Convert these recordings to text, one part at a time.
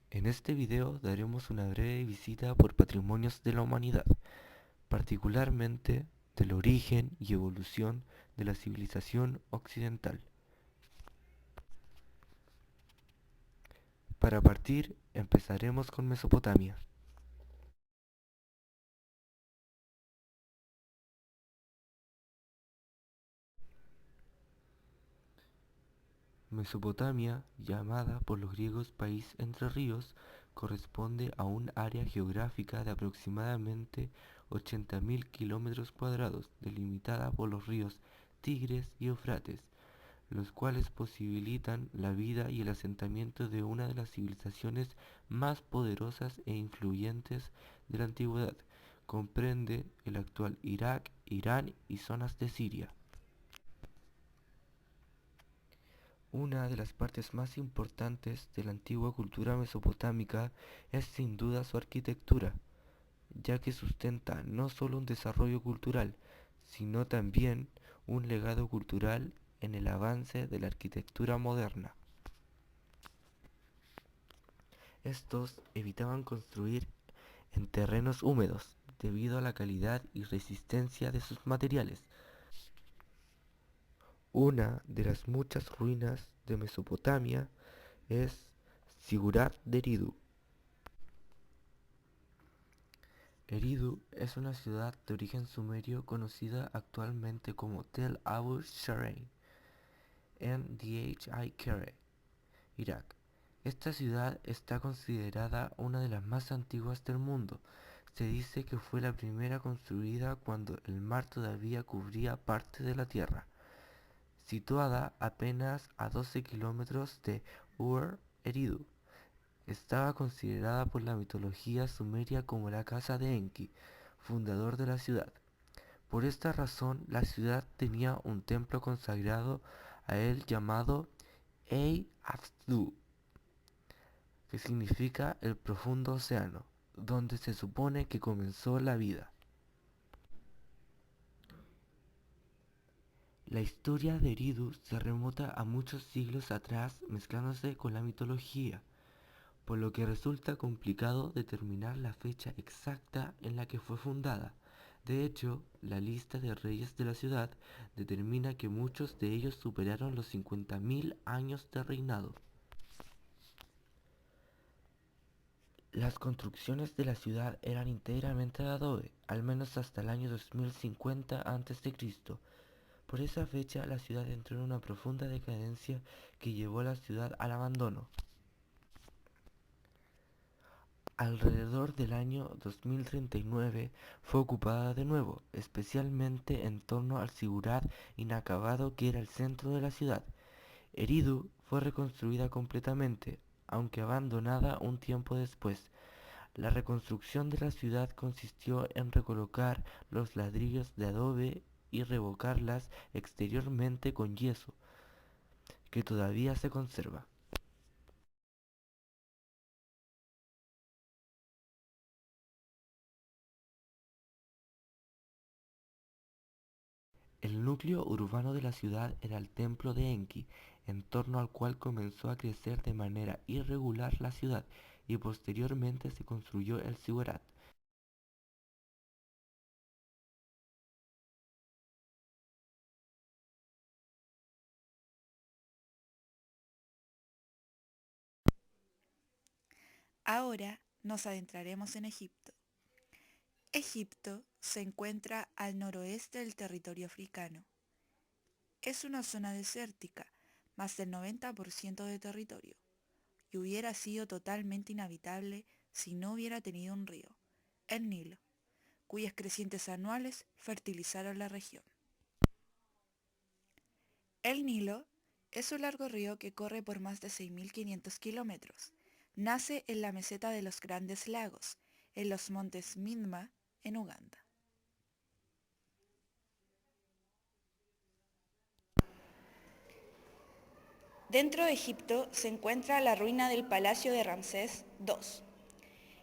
En este video daremos una breve visita por patrimonios de la humanidad, particularmente del origen y evolución de la civilización occidental. Para partir, empezaremos con Mesopotamia. Mesopotamia, llamada por los griegos País entre ríos, corresponde a un área geográfica de aproximadamente 80.000 kilómetros cuadrados, delimitada por los ríos Tigres y Eufrates, los cuales posibilitan la vida y el asentamiento de una de las civilizaciones más poderosas e influyentes de la antigüedad. Comprende el actual Irak, Irán y zonas de Siria. Una de las partes más importantes de la antigua cultura mesopotámica es sin duda su arquitectura, ya que sustenta no solo un desarrollo cultural, sino también un legado cultural en el avance de la arquitectura moderna. Estos evitaban construir en terrenos húmedos debido a la calidad y resistencia de sus materiales. Una de las muchas ruinas de Mesopotamia es Sigurat de Eridu. Eridu es una ciudad de origen sumerio conocida actualmente como Tel Abu Sharain en Dhi-Kere, Irak. Esta ciudad está considerada una de las más antiguas del mundo. Se dice que fue la primera construida cuando el mar todavía cubría parte de la tierra. Situada apenas a 12 kilómetros de Ur-Eridu, estaba considerada por la mitología sumeria como la casa de Enki, fundador de la ciudad. Por esta razón, la ciudad tenía un templo consagrado a él llamado Ei-Afdu, que significa el profundo océano, donde se supone que comenzó la vida. La historia de Eridu se remonta a muchos siglos atrás, mezclándose con la mitología, por lo que resulta complicado determinar la fecha exacta en la que fue fundada. De hecho, la lista de reyes de la ciudad determina que muchos de ellos superaron los 50.000 años de reinado. Las construcciones de la ciudad eran íntegramente de adobe, al menos hasta el año 2050 a.C. Por esa fecha, la ciudad entró en una profunda decadencia que llevó a la ciudad al abandono. Alrededor del año 2039 fue ocupada de nuevo, especialmente en torno al Sigurat inacabado que era el centro de la ciudad. Eridu fue reconstruida completamente, aunque abandonada un tiempo después. La reconstrucción de la ciudad consistió en recolocar los ladrillos de adobe y revocarlas exteriormente con yeso, que todavía se conserva. El núcleo urbano de la ciudad era el templo de Enki, en torno al cual comenzó a crecer de manera irregular la ciudad y posteriormente se construyó el Zigurat. Ahora nos adentraremos en Egipto. Egipto se encuentra al noroeste del territorio africano. Es una zona desértica, más del 90% de territorio, y hubiera sido totalmente inhabitable si no hubiera tenido un río, el Nilo, cuyas crecientes anuales fertilizaron la región. El Nilo es un largo río que corre por más de 6.500 kilómetros. Nace en la meseta de los Grandes Lagos, en los montes Minma, en Uganda. Dentro de Egipto se encuentra la ruina del palacio de Ramsés II.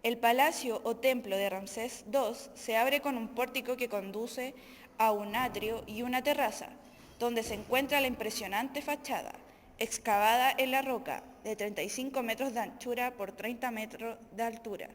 El palacio o templo de Ramsés II se abre con un pórtico que conduce a un atrio y una terraza, donde se encuentra la impresionante fachada. excavada en la roca, de 35 metros de anchura por 30 metros de altura,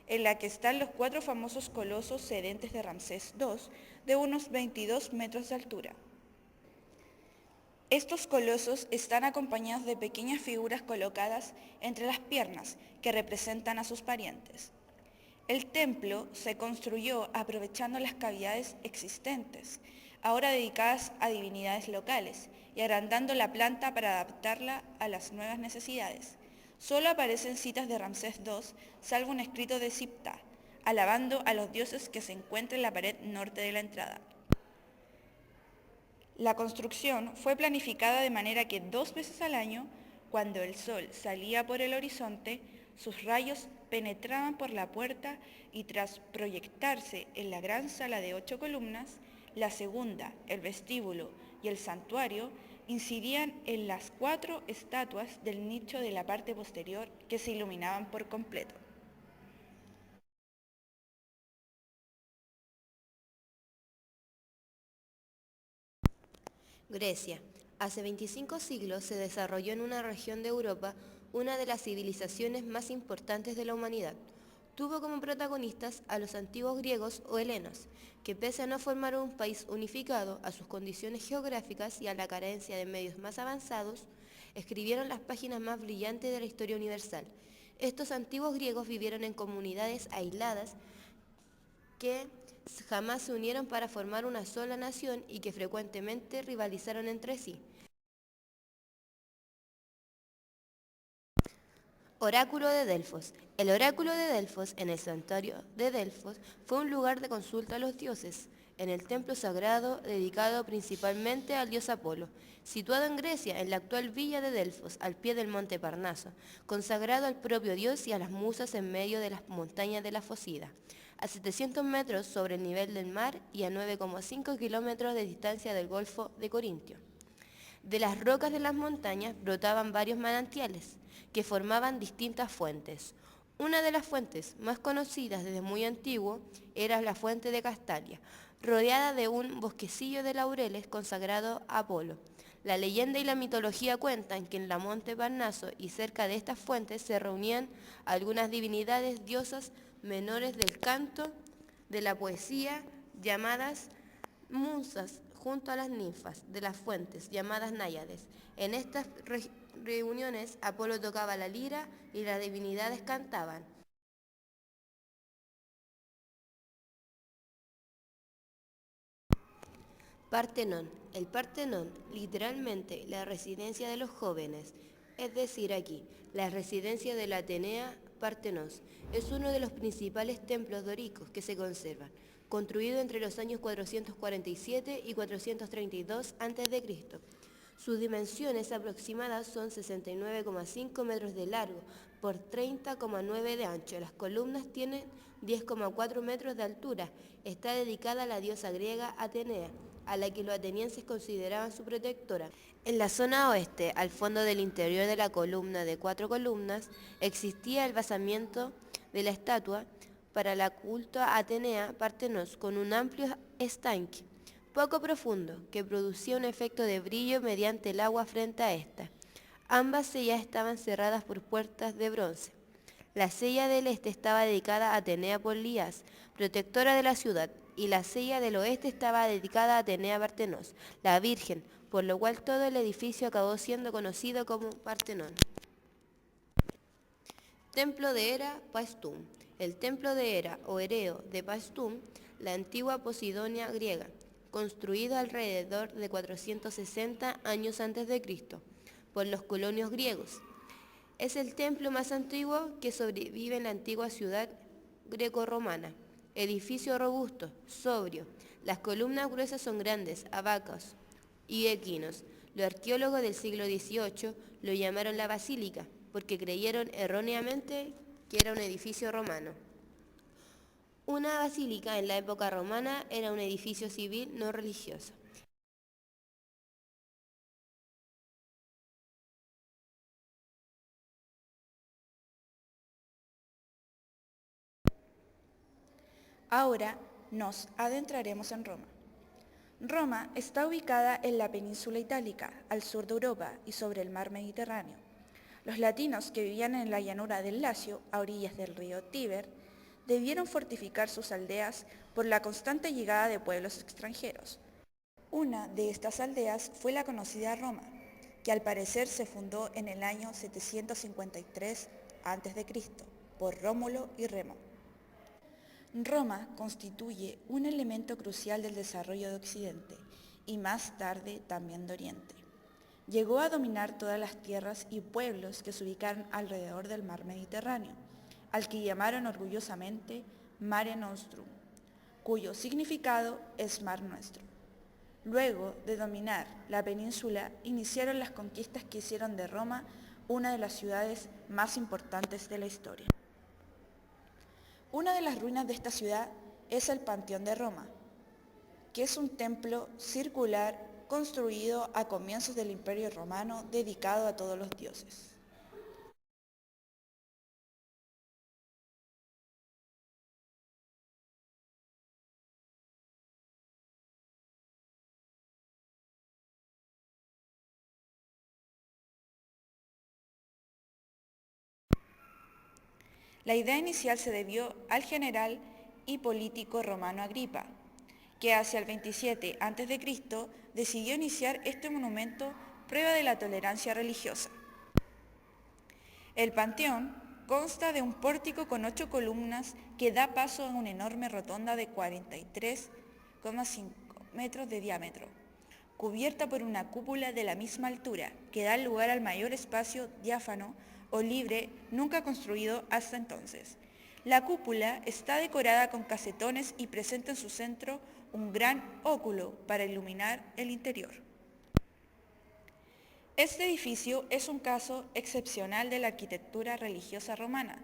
en la que están los 4 famosos colosos sedentes de Ramsés II, de unos 22 metros de altura. Estos colosos están acompañados de pequeñas figuras colocadas entre las piernas que representan a sus parientes. El templo se construyó aprovechando las cavidades existentes, ahora dedicadas a divinidades locales, y agrandando la planta para adaptarla a las nuevas necesidades. Solo aparecen citas de Ramsés II, salvo un escrito de Siptah, alabando a los dioses que se encuentra en la pared norte de la entrada. La construcción fue planificada de manera que 2 veces al año, cuando el sol salía por el horizonte, sus rayos penetraban por la puerta y tras proyectarse en la gran sala de 8 columnas, la segunda, el vestíbulo y el santuario incidían en las 4 estatuas del nicho de la parte posterior que se iluminaban por completo. Grecia. Hace 25 siglos se desarrolló en una región de Europa una de las civilizaciones más importantes de la humanidad. Tuvo como protagonistas a los antiguos griegos o helenos, que pese a no formar un país unificado, a sus condiciones geográficas y a la carencia de medios más avanzados, escribieron las páginas más brillantes de la historia universal. Estos antiguos griegos vivieron en comunidades aisladas que jamás se unieron para formar una sola nación y que frecuentemente rivalizaron entre sí. Oráculo de Delfos. El oráculo de Delfos en el santuario de Delfos fue un lugar de consulta a los dioses, en el templo sagrado dedicado principalmente al dios Apolo, situado en Grecia, en la actual villa de Delfos, al pie del monte Parnaso, consagrado al propio dios y a las musas en medio de las montañas de la Fócida, a 700 metros sobre el nivel del mar y a 9,5 kilómetros de distancia del Golfo de Corintio. De las rocas de las montañas brotaban varios manantiales, que formaban distintas fuentes. Una de las fuentes más conocidas desde muy antiguo era la fuente de Castalia, rodeada de un bosquecillo de laureles consagrado a Apolo. La leyenda y la mitología cuentan que en la monte Parnaso y cerca de estas fuentes se reunían algunas divinidades diosas menores del canto, de la poesía, llamadas musas, junto a las ninfas de las fuentes, llamadas náyades. En estas reuniones Apolo tocaba la lira y las divinidades cantaban. Partenón. El Partenón, literalmente la residencia de los jóvenes, es decir, aquí, la residencia de la Atenea Partenos, es uno de los principales templos dóricos que se conservan, construido entre los años 447 y 432 a.C. Sus dimensiones aproximadas son 69,5 metros de largo por 30,9 de ancho. Las columnas tienen 10,4 metros de altura. Está dedicada a la diosa griega Atenea, a la que los atenienses consideraban su protectora. En la zona oeste, al fondo del interior de la columna de 4 columnas, existía el basamiento de la estatua para la culto a Atenea Partenos, con un amplio estanque poco profundo, que producía un efecto de brillo mediante el agua frente a esta. Ambas sellas estaban cerradas por puertas de bronce. La sella del este estaba dedicada a Atenea Polías, protectora de la ciudad, y la sella del oeste estaba dedicada a Atenea Partenos, la Virgen, por lo cual todo el edificio acabó siendo conocido como Partenón. Templo de Hera, Paestum. El templo de Hera o Hereo de Paestum, la antigua Posidonia griega, construida alrededor de 460 años antes de Cristo por los colonios griegos. Es el templo más antiguo que sobrevive en la antigua ciudad greco-romana. Edificio robusto, sobrio. Las columnas gruesas son grandes, abacos y equinos. Los arqueólogos del siglo XVIII lo llamaron la basílica porque creyeron erróneamente que era un edificio romano. Una basílica en la época romana era un edificio civil no religioso. Ahora nos adentraremos en Roma. Roma está ubicada en la península itálica, al sur de Europa y sobre el mar Mediterráneo. Los latinos que vivían en la llanura del Lacio, a orillas del río Tíber, debieron fortificar sus aldeas por la constante llegada de pueblos extranjeros. Una de estas aldeas fue la conocida Roma, que al parecer se fundó en el año 753 a.C. por Rómulo y Remo. Roma constituye un elemento crucial del desarrollo de Occidente y más tarde también de Oriente. Llegó a dominar todas las tierras y pueblos que se ubicaron alrededor del mar Mediterráneo, al que llamaron orgullosamente Mare Nostrum, cuyo significado es Mar Nuestro. Luego de dominar la península, iniciaron las conquistas que hicieron de Roma una de las ciudades más importantes de la historia. Una de las ruinas de esta ciudad es el Panteón de Roma, que es un templo circular construido a comienzos del Imperio Romano dedicado a todos los dioses. La idea inicial se debió al general y político romano Agripa, que hacia el 27 a.C. decidió iniciar este monumento prueba de la tolerancia religiosa. El panteón consta de un pórtico con 8 columnas que da paso a una enorme rotonda de 43,5 metros de diámetro, cubierta por una cúpula de la misma altura que da lugar al mayor espacio diáfano o libre nunca construido hasta entonces. La cúpula está decorada con casetones y presenta en su centro un gran óculo para iluminar el interior. Este edificio es un caso excepcional de la arquitectura religiosa romana,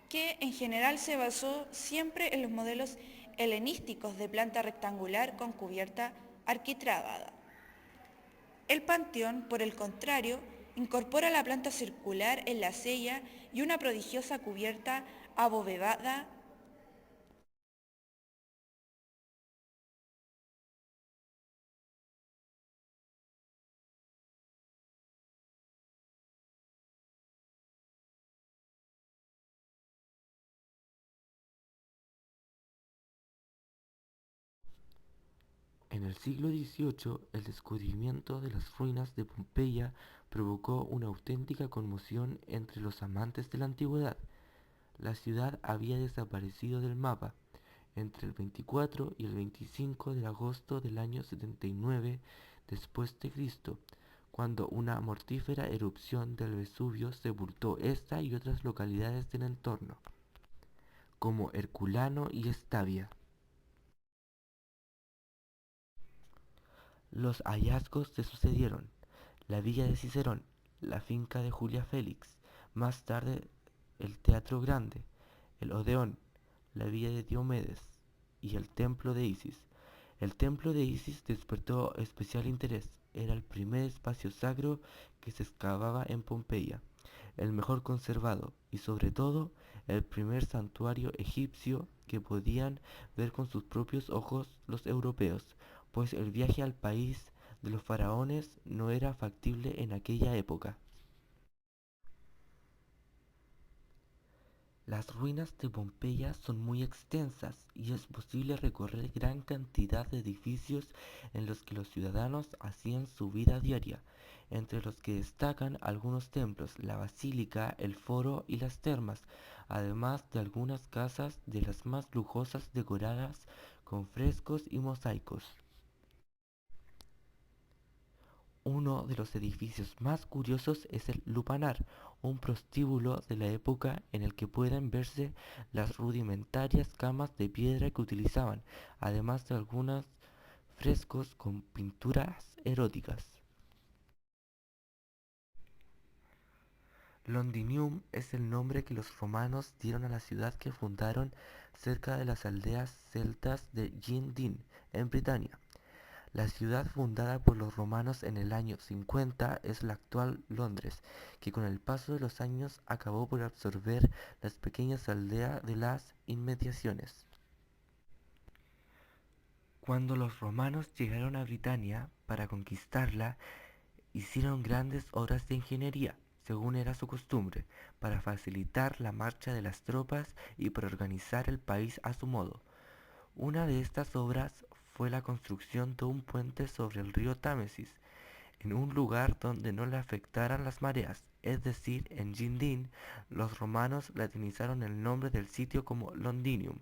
que en general se basó siempre en los modelos helenísticos de planta rectangular con cubierta arquitravada. El panteón, por el contrario, incorpora la planta circular en la cella y una prodigiosa cubierta abovedada. En el siglo XVIII, el descubrimiento de las ruinas de Pompeya provocó una auténtica conmoción entre los amantes de la antigüedad. La ciudad había desaparecido del mapa entre el 24 y el 25 de agosto del año 79 después de Cristo, cuando una mortífera erupción del Vesubio sepultó esta y otras localidades del entorno, como Herculano y Estavia. Los hallazgos se sucedieron: la villa de Cicerón, la finca de Julia Félix, más tarde el Teatro Grande, el Odeón, la villa de Diomedes y el templo de Isis. El templo de Isis despertó especial interés. Era el primer espacio sacro que se excavaba en Pompeya, el mejor conservado y sobre todo el primer santuario egipcio que podían ver con sus propios ojos los europeos, pues el viaje al país de los faraones no era factible en aquella época. Las ruinas de Pompeya son muy extensas y es posible recorrer gran cantidad de edificios en los que los ciudadanos hacían su vida diaria, entre los que destacan algunos templos, la basílica, el foro y las termas, además de algunas casas de las más lujosas decoradas con frescos y mosaicos. Uno de los edificios más curiosos es el lupanar, un prostíbulo de la época en el que pueden verse las rudimentarias camas de piedra que utilizaban, además de algunos frescos con pinturas eróticas. Londinium es el nombre que los romanos dieron a la ciudad que fundaron cerca de las aldeas celtas de Gin en Britania. La ciudad fundada por los romanos en el año 50 es la actual Londres, que con el paso de los años acabó por absorber las pequeñas aldeas de las inmediaciones. Cuando los romanos llegaron a Britania para conquistarla, hicieron grandes obras de ingeniería, según era su costumbre, para facilitar la marcha de las tropas y para organizar el país a su modo. Una de estas obras fue la construcción de un puente sobre el río Támesis, en un lugar donde no le afectaran las mareas, es decir, en Gindín. Los romanos latinizaron el nombre del sitio como Londinium.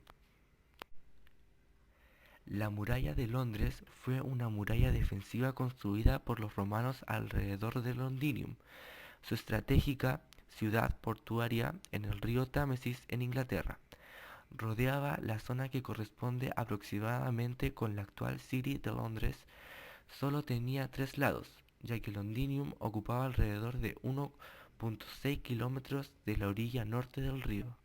La muralla de Londres fue una muralla defensiva construida por los romanos alrededor de Londinium, su estratégica ciudad portuaria en el río Támesis en Inglaterra. Rodeaba la zona que corresponde aproximadamente con la actual City de Londres. Solo tenía 3 lados, ya que Londinium ocupaba alrededor de 1,6 kilómetros de la orilla norte del río.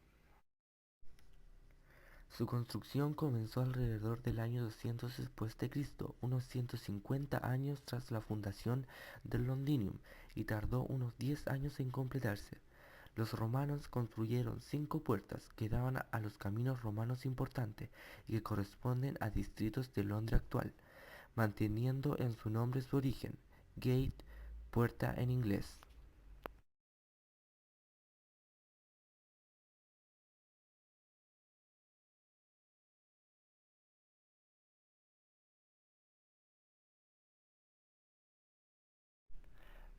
Su construcción comenzó alrededor del año 200 después de Cristo, unos 150 años tras la fundación del Londinium, y tardó unos 10 años en completarse. Los romanos construyeron 5 puertas que daban a los caminos romanos importantes y que corresponden a distritos de Londres actual, manteniendo en su nombre su origen, gate, puerta en inglés.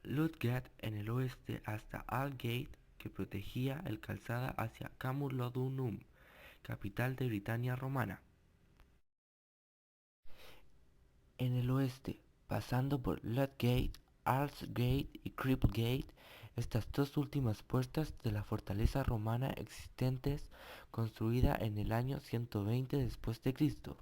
Ludgate en el oeste hasta Aldgate, que protegía el calzada hacia Camulodunum, capital de Britania romana. En el oeste, pasando por Ludgate, Aldersgate y Cripplegate, estas dos últimas puertas de la fortaleza romana existentes, construida en el año 120 después de Cristo.